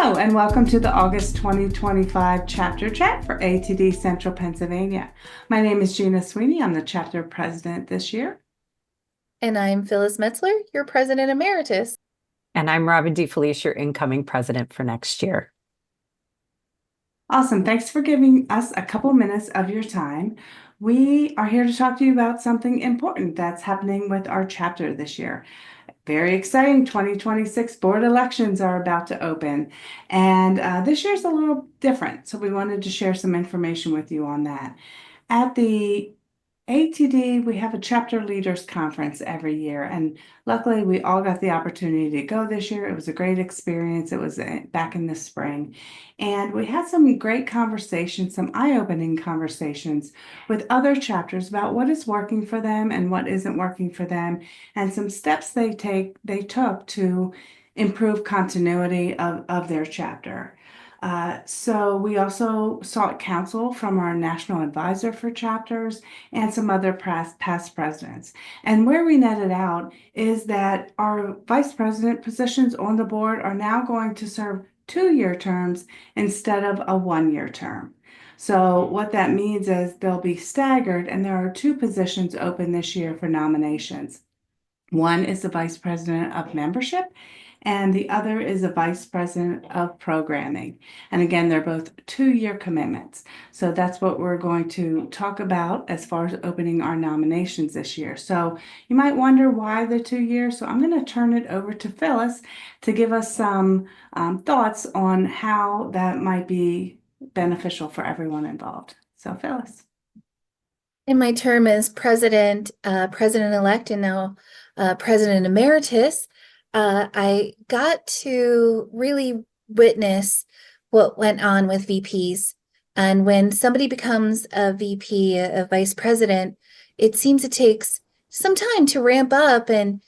Hello, and welcome to the August 2025 Chapter Chat for ATD Central Pennsylvania. My name is Gina Sweeney. I'm the chapter president this year. And I'm Phyllis Metzler, your president emeritus. And I'm Robin DeFelice, your incoming president for next year. Awesome. Thanks for giving us a couple minutes of your time. We are here to talk to you about something important that's happening with our chapter this year. Very exciting. 2026 board elections are about to open, and this year's a little different. So we wanted to share some information with you on that. At the ATD, we have a chapter leaders conference every year, and luckily we all got the opportunity to go this year. It was a great experience. It was back in the spring, and we had some great conversations, some eye-opening conversations with other chapters about what is working for them and what isn't working for them, and some steps they took to improve continuity of their chapter. So we also sought counsel from our national advisor for chapters and some other past presidents. And where we netted out is that our vice president positions on the board are now going to serve 2-year terms instead of a 1-year term. So what that means is they'll be staggered, and there are 2 positions open this year for nominations. One is the vice president of membership, and the other is a vice president of programming. And again, they're both 2-year commitments. So that's what we're going to talk about as far as opening our nominations this year. So you might wonder why the 2 years. So I'm going to turn it over to Phyllis to give us some thoughts on how that might be beneficial for everyone involved. So Phyllis. In my term as president-elect, and now president emeritus, I got to really witness what went on with VPs. And when somebody becomes a VP, a vice president, it seems it takes some time to ramp up and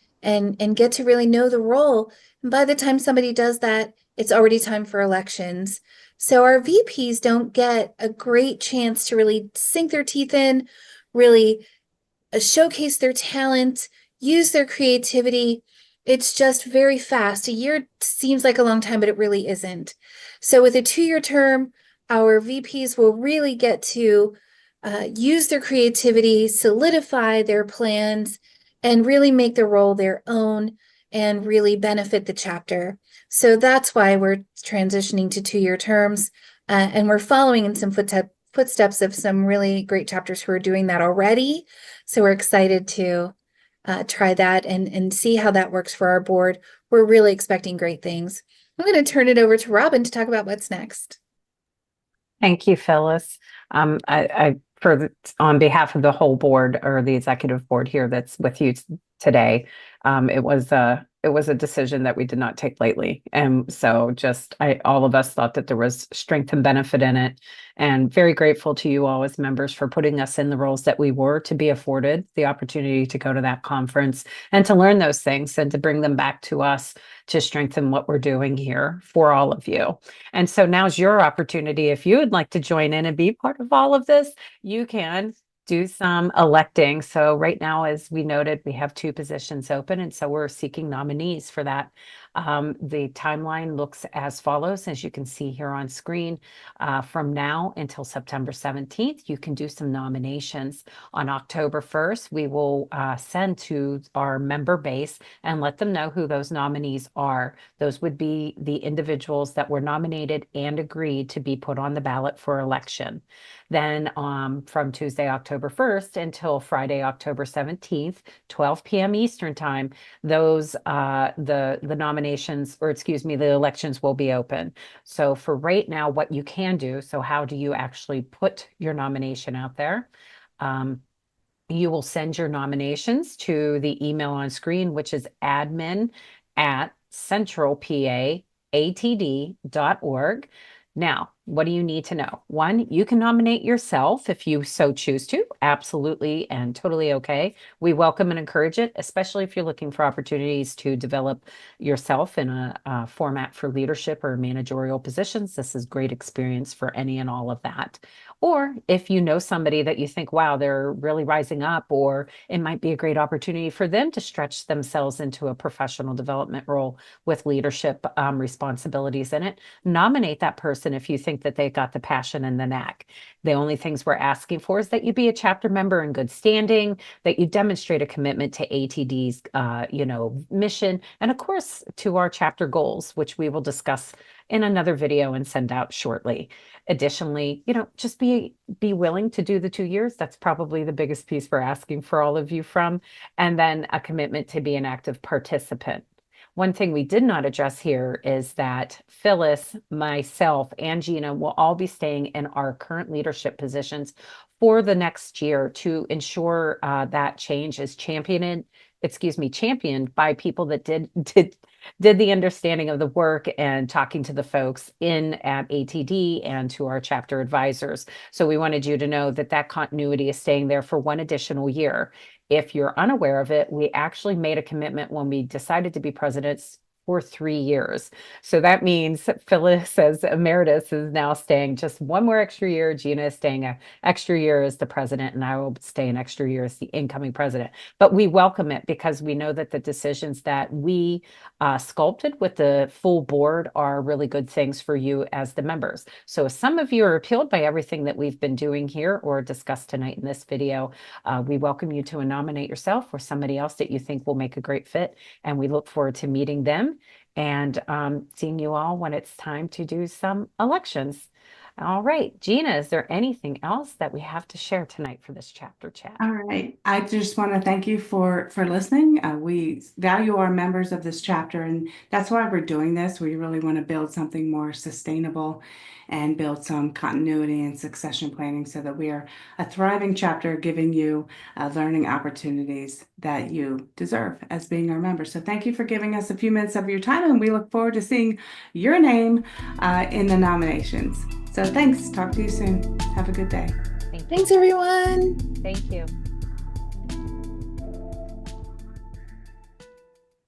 get to really know the role. And by the time somebody does that, it's already time for elections. So our VPs don't get a great chance to really sink their teeth in, really showcase their talent, use their creativity. It's just very fast. A year seems like a long time, but it really isn't. So with a 2-year term, our VPs will really get to use their creativity, solidify their plans, and really make the role their own and really benefit the chapter. So that's why we're transitioning to 2-year terms, and we're following in some footsteps of some really great chapters who are doing that already. So we're excited to try that and see how that works for our board. We're really expecting great things. I'm going to turn it over to Robin to talk about what's next. Thank you, Phyllis. On behalf of the whole board or the executive board here that's with you today, it was a decision that we did not take lightly, and so all of us thought that there was strength and benefit in it, and very grateful to you all as members for putting us in the roles that we were to be afforded the opportunity to go to that conference and to learn those things and to bring them back to us to strengthen what we're doing here for all of you. And so now's your opportunity. If you would like to join in and be part of all of this, you can do some electing. So right now, as we noted, we have 2 positions open, and so we're seeking nominees for that. The timeline looks as follows, as you can see here on screen. From now until September 17th, you can do some nominations. On October 1st, we will send to our member base and let them know who those nominees are. Those would be the individuals that were nominated and agreed to be put on the ballot for election. Then from Tuesday, October 1st until Friday, October 17th, 12 p.m. Eastern time, the nominations, or excuse me, the elections will be open. So for right now, what you can do, so how do you actually put your nomination out there? You will send your nominations to the email on screen, which is admin@centralpaatd.org. Now, What do you need to know? One, you can nominate yourself if you so choose to. Absolutely and totally okay. We welcome and encourage it, especially if you're looking for opportunities to develop yourself in a format for leadership or managerial positions. This is great experience for any and all of that. Or if you know somebody that you think, wow, they're really rising up, or it might be a great opportunity for them to stretch themselves into a professional development role with leadership responsibilities in it, nominate that person if you think that they've got the passion and the knack. The only things we're asking for is that you be a chapter member in good standing, that you demonstrate a commitment to ATD's, mission, and of course to our chapter goals, which we will discuss in another video and send out shortly. Additionally, just be willing to do the 2 years. That's probably the biggest piece we're asking for all of you from, and then a commitment to be an active participant. One thing we did not address here is that Phyllis, myself, and Gina will all be staying in our current leadership positions for the next year to ensure that change is championed by people that did the understanding of the work and talking to the folks in at ATD and to our chapter advisors. So we wanted you to know that that continuity is staying there for one additional year. If you're unaware of it, we actually made a commitment when we decided to be presidents for 3 years. So that means Phyllis as emeritus is now staying just one more extra year. Gina is staying an extra year as the president, and I will stay an extra year as the incoming president. But we welcome it because we know that the decisions that we sculpted with the full board are really good things for you as the members. So if some of you are appealed by everything that we've been doing here or discussed tonight in this video, we welcome you to nominate yourself or somebody else that you think will make a great fit. And we look forward to meeting them and seeing you all when it's time to do some elections. All right, Gina, is there anything else that we have to share tonight for this chapter chat? All right. I just want to thank you for listening. We value our members of this chapter, and that's why we're doing this. We really want to build something more sustainable and build some continuity and succession planning so that we are a thriving chapter giving you learning opportunities that you deserve as being our members. So thank you for giving us a few minutes of your time, and we look forward to seeing your name in the nominations. So thanks. Talk to you soon. Have a good day. Thanks, everyone. Thank you.